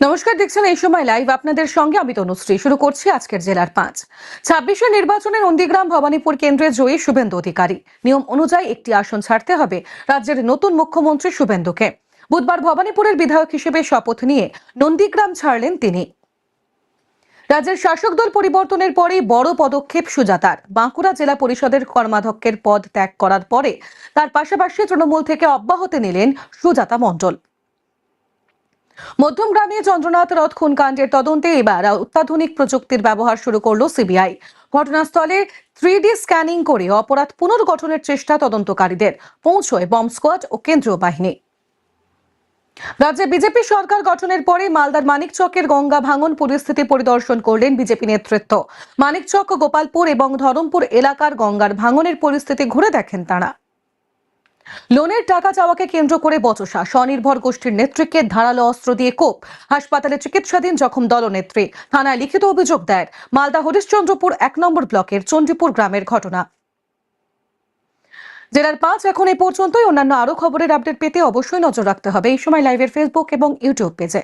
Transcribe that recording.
নমস্কার, দেখছেন এই সময় লাইভ। আপনাদের সঙ্গে আমি তনুশ্রী। শুরু করছি আজকের জেলার 26 নির্বাচনে নন্দীগ্রাম ভবানীপুর কেন্দ্রে জয়ী শুভেন্দু অধিকারী। নিয়ম অনুযায়ী একটি আসন ছাড়তে হবে রাজ্যের নতুন মুখ্যমন্ত্রী শুভেন্দুকে। বুধবার ভবানীপুরের বিধায়ক হিসেবে শপথ নিয়ে নন্দীগ্রাম ছাড়লেন তিনি। রাজ্যের শাসক দল পরিবর্তনের পরেই বড় পদক্ষেপ সুজাতার। বাঁকুড়া জেলা পরিষদের কর্মাধ্যক্ষের পদ ত্যাগ করার পরে তার পাশাপাশি তৃণমূল থেকে অব্যাহতি নিলেন সুজাতা মণ্ডল। মধ্যমগ্রামে চন্দ্রনাথ রথ খুনকাণ্ডের তদন্তে এবার অত্যাধুনিক প্রযুক্তির ব্যবহার শুরু করল সিবিআই। ঘটনাস্থলে 3D স্ক্যানিং করে অপরাধ পুনর্গঠনের চেষ্টা তদন্তকারীদের। পৌঁছয় বম্ব স্কোয়াড ও কেন্দ্রীয় বাহিনী। রাজ্যে বিজেপি সরকার গঠনের পরে মালদার মানিকচকের গঙ্গা ভাঙন পরিস্থিতি পরিদর্শন করলেন বিজেপি নেতৃত্ব। মানিকচক, গোপালপুর এবং ধরমপুর এলাকার গঙ্গার ভাঙনের পরিস্থিতি ঘুরে দেখেন তাঁরা। লোনের টাকা চাওয়াকে কেন্দ্র করে বচসা। স্বনির্ভর গোষ্ঠীর নেত্রীকে ধারালো অস্ত্র দিয়ে কোপ। হাসপাতালে চিকিৎসাধীন জখম দলনেত্রী। থানায় লিখিত অভিযোগ দায়ের। মালদা হরিশ্চন্দ্রপুর 1 নম্বর ব্লকের চণ্ডীপুর গ্রামের ঘটনা। জেলার 5 এখন এই পর্যন্তই। অন্যান্য আরো খবরের আপডেট পেতে অবশ্যই নজর রাখতে হবে এই সময় লাইভের ফেসবুক এবং ইউটিউব পেজে।